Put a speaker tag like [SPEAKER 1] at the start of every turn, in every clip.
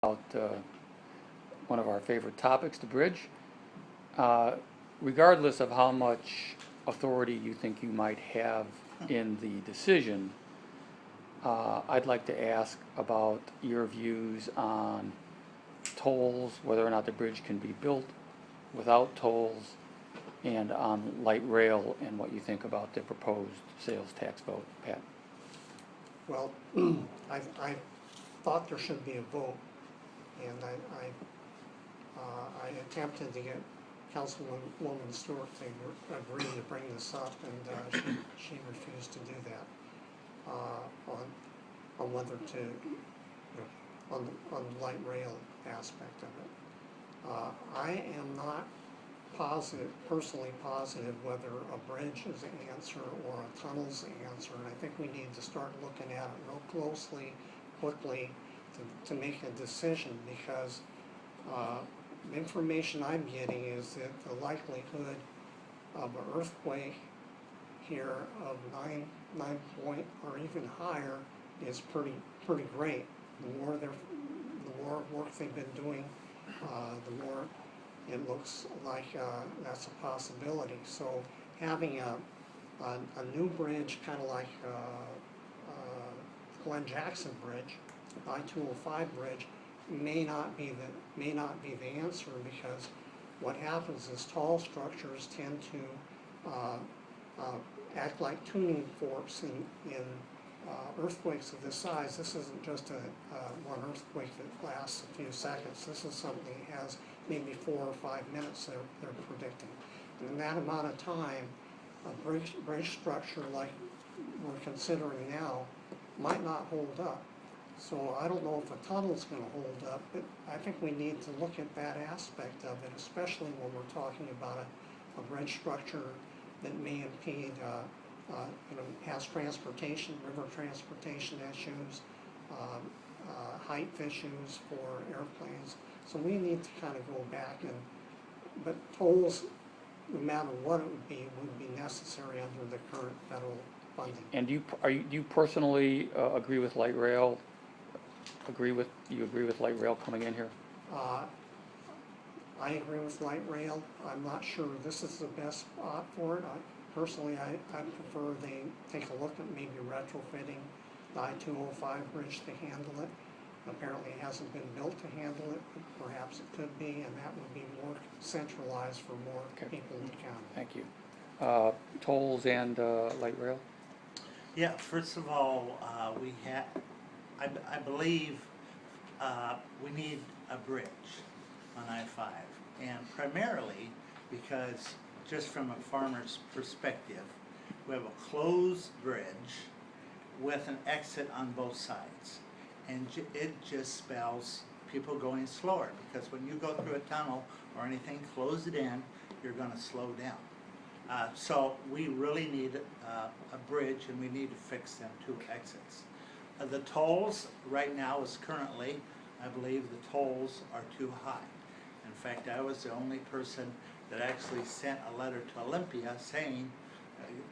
[SPEAKER 1] about one of our favorite topics, the bridge. Uh, Regardless of how much authority you think you might have in the decision, I'd like to ask about your views on tolls, whether or not the bridge can be built without tolls, and on light rail and what you think about the proposed sales tax vote. Pat?
[SPEAKER 2] Well, I thought there should be a vote, and I attempted to get Councilwoman Stewart to agree to bring this up, and she refused to do that on whether to, on the light rail aspect of it. I am not personally positive whether a bridge is the answer or a tunnel's the answer, and I think we need to start looking at it real closely, quickly, to make a decision, because the information I'm getting is that the likelihood of an earthquake here of 9 point or even higher is pretty great. The more work they've been doing, the more it looks like that's a possibility. So having a new bridge, kind of like Glen Jackson Bridge, I-205 bridge, may not be the answer, because what happens is tall structures tend to act like tuning forks in earthquakes of this size. This isn't just one earthquake that lasts a few seconds. This is something that has maybe 4 or 5 minutes they're predicting. And in that amount of time, a bridge structure like we're considering now might not hold up. So I don't know if a tunnel's going to hold up, but I think we need to look at that aspect of it, especially when we're talking about a bridge structure that may impede, has transportation, river transportation issues, height issues for airplanes. So we need to kind of go back but tolls, no matter what it would be necessary under the current federal funding.
[SPEAKER 1] And do you personally agree with light rail? Agree with light rail coming in here?
[SPEAKER 2] I agree with light rail. I'm not sure this is the best spot for it. Personally, I prefer they take a look at maybe retrofitting the I-205 bridge to handle it. Apparently it hasn't been built to handle it, but perhaps it could be, and that would be more centralized for more people in the county.
[SPEAKER 1] Thank you. Tolls and light rail?
[SPEAKER 3] Yeah, first of all, I believe we need a bridge on I-5, and primarily because, just from a farmer's perspective, we have a closed bridge with an exit on both sides, and it just spells people going slower, because when you go through a tunnel or anything, close it in, you're going to slow down. So we really need a bridge, and we need to fix them 2 exits. The tolls right now is currently, I believe the tolls are too high. In fact, I was the only person that actually sent a letter to Olympia saying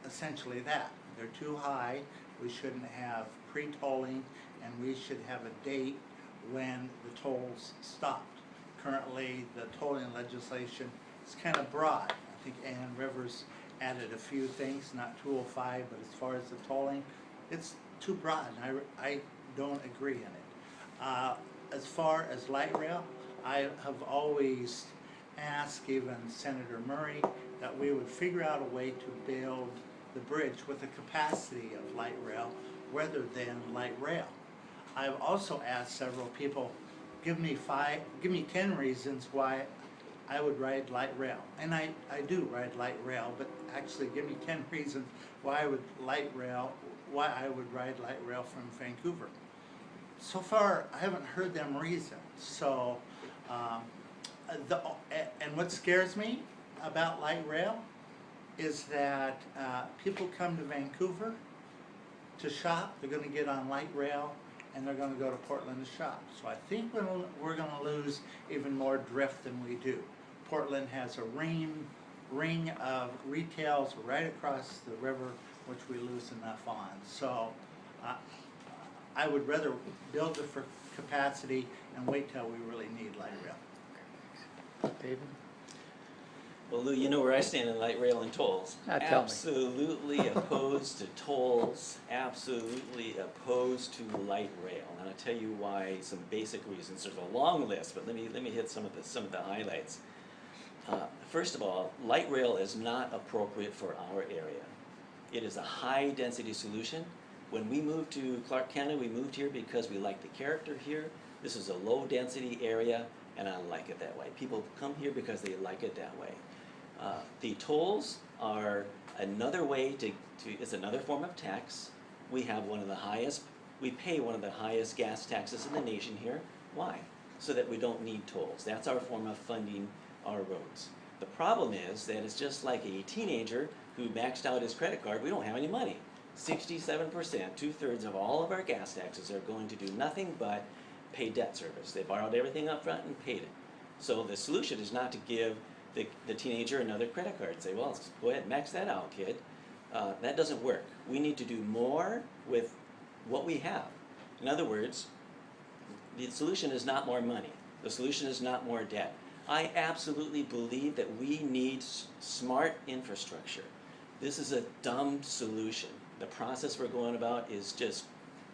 [SPEAKER 3] essentially that. They're too high, we shouldn't have pre-tolling, and we should have a date when the tolls stopped. Currently, the tolling legislation is kind of broad. I think Ann Rivers added a few things, not 205, but as far as the tolling, it's too broad, and I don't agree in it. As far as light rail, I have always asked even Senator Murray that we would figure out a way to build the bridge with the capacity of light rail rather than light rail. I've also asked several people, give me 10 reasons why I would ride light rail. And I do ride light rail, but actually give me 10 reasons why I would ride light rail from Vancouver. So far, I haven't heard them reason. So, and what scares me about light rail is that people come to Vancouver to shop, they're going to get on light rail, and they're going to go to Portland to shop. So I think we're going to lose even more drift than we do. Portland has a ring of retails right across the river, which we lose enough on. So I would rather build it for capacity and wait till we really need light rail.
[SPEAKER 1] David?
[SPEAKER 4] Well, Lou, you know where I stand in light rail and tolls.
[SPEAKER 1] Tell me.
[SPEAKER 4] Absolutely opposed to tolls, absolutely opposed to light rail. And I'll tell you why, some basic reasons. There's a long list, but let me hit some of the highlights. First of all, light rail is not appropriate for our area. It is a high-density solution. When we moved to Clark County, we moved here because we like the character here. This is a low-density area, and I like it that way. People come here because they like it that way. The tolls are another way it's another form of tax. We have we pay one of the highest gas taxes in the nation here. Why? So that we don't need tolls. That's our form of funding our roads. The problem is that it's just like a teenager who maxed out his credit card. We don't have any money. 67%, 2/3 of all of our gas taxes are going to do nothing but pay debt service. They borrowed everything up front and paid it. So the solution is not to give the teenager another credit card and say, well, go ahead, max that out, kid. That doesn't work. We need to do more with what we have. In other words, the solution is not more money. The solution is not more debt. I absolutely believe that we need smart infrastructure. This is a dumb solution. The process we're going about is just,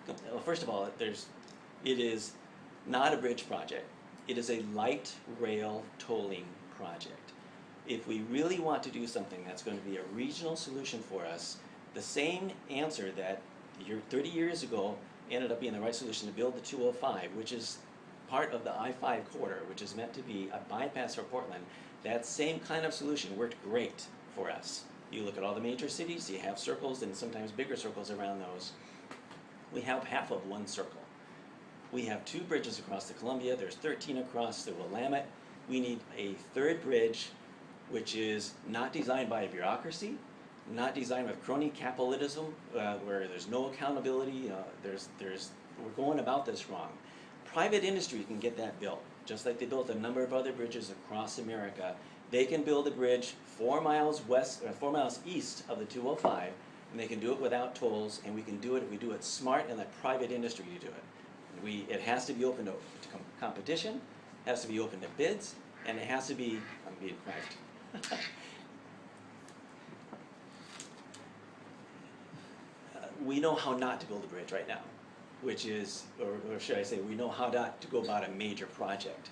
[SPEAKER 4] well, first of all, it is not a bridge project. It is a light rail tolling project. If we really want to do something that's going to be a regional solution for us, the same answer that 30 years ago ended up being the right solution to build the 205, which is part of the I-5 corridor, which is meant to be a bypass for Portland, that same kind of solution worked great for us. You look at all the major cities, you have circles and sometimes bigger circles around those. We have half of one circle. We have 2 bridges across the Columbia, there's 13 across the Willamette. We need a third bridge, which is not designed by a bureaucracy, not designed with crony capitalism, where there's no accountability, we're going about this wrong. Private industry can get that built, just like they built a number of other bridges across America. They can build a bridge 4 miles east of the 205, and they can do it without tolls, and we can do it if we do it smart and let private industry do it. It has to be open to competition, it has to be open to bids, and it has to be, I'm being quiet. We know how not to build a bridge right now, which is, or should I say, we know how not to go about a major project.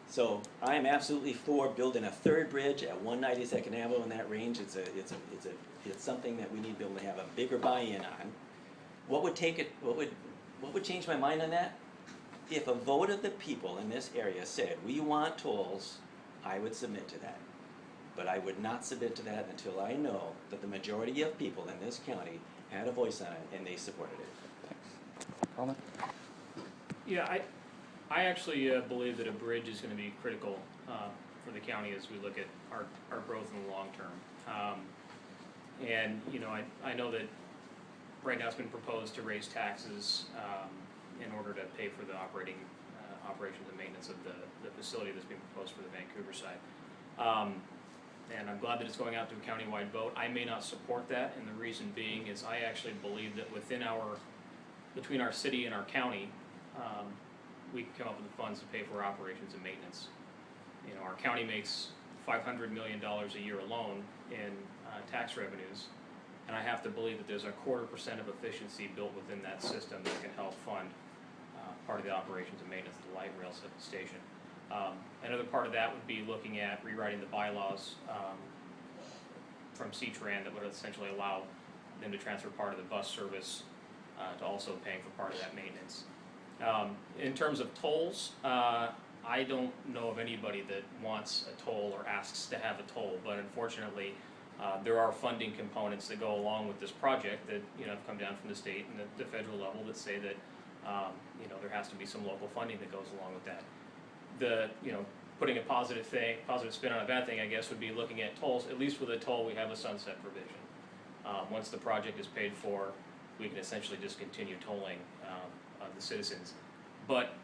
[SPEAKER 4] So I am absolutely for building a third bridge at 192nd Avenue in that range. It's something that we need to be able to have a bigger buy-in on. What would change my mind on that? If a vote of the people in this area said, we want tolls, I would submit to that. But I would not submit to that until I know that the majority of people in this county had a voice on it and they supported it.
[SPEAKER 1] Thanks. Colin?
[SPEAKER 5] Yeah, I actually believe that a bridge is going to be critical for the county as we look at our growth in the long term. And you know, I know that right now it's been proposed to raise taxes in order to pay for the operations and maintenance of the facility that's being proposed for the Vancouver side. And I'm glad that it's going out to a countywide vote. I may not support that, and the reason being is I actually believe that between our city and our county, we can come up with the funds to pay for operations and maintenance. You know, our county makes $500 million a year alone in tax revenues, and I have to believe that there's a 0.25% of efficiency built within that system that can help fund part of the operations and maintenance of the light rail station. Another part of that would be looking at rewriting the bylaws from C-Tran that would essentially allow them to transfer part of the bus service to also paying for part of that maintenance. In terms of tolls, I don't know of anybody that wants a toll or asks to have a toll, but unfortunately there are funding components that go along with this project that have come down from the state and the federal level that say that there has to be some local funding that goes along with that. Putting a positive spin on a bad thing, I guess, would be looking at tolls. At least with a toll, we have a sunset provision. Once the project is paid for, we can essentially just continue tolling the citizens. But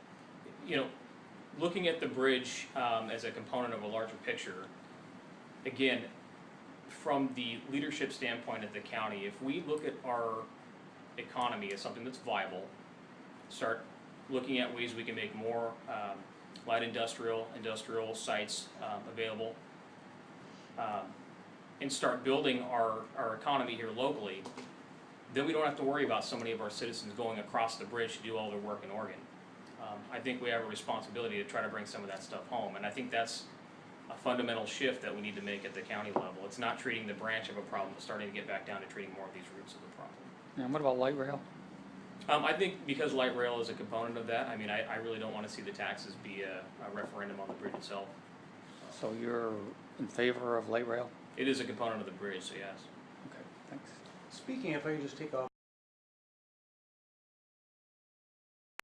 [SPEAKER 5] looking at the bridge as a component of a larger picture, again, from the leadership standpoint of the county, if we look at our economy as something that's viable, start looking at ways we can make more light industrial sites available, and start building our economy here locally, then we don't have to worry about so many of our citizens going across the bridge to do all their work in Oregon. I think we have a responsibility to try to bring some of that stuff home, and I think that's a fundamental shift that we need to make at the county level. It's not treating the branch of a problem, but starting to get back down to treating more of these roots of the problem.
[SPEAKER 1] And what about light rail?
[SPEAKER 5] I think because light rail is a component of that, I mean, I really don't want to see the taxes be a referendum on the bridge itself.
[SPEAKER 1] So you're in favor of light rail?
[SPEAKER 5] It is a component of the bridge, so yes.
[SPEAKER 1] Okay, thanks.
[SPEAKER 6] Speaking, if I could just take off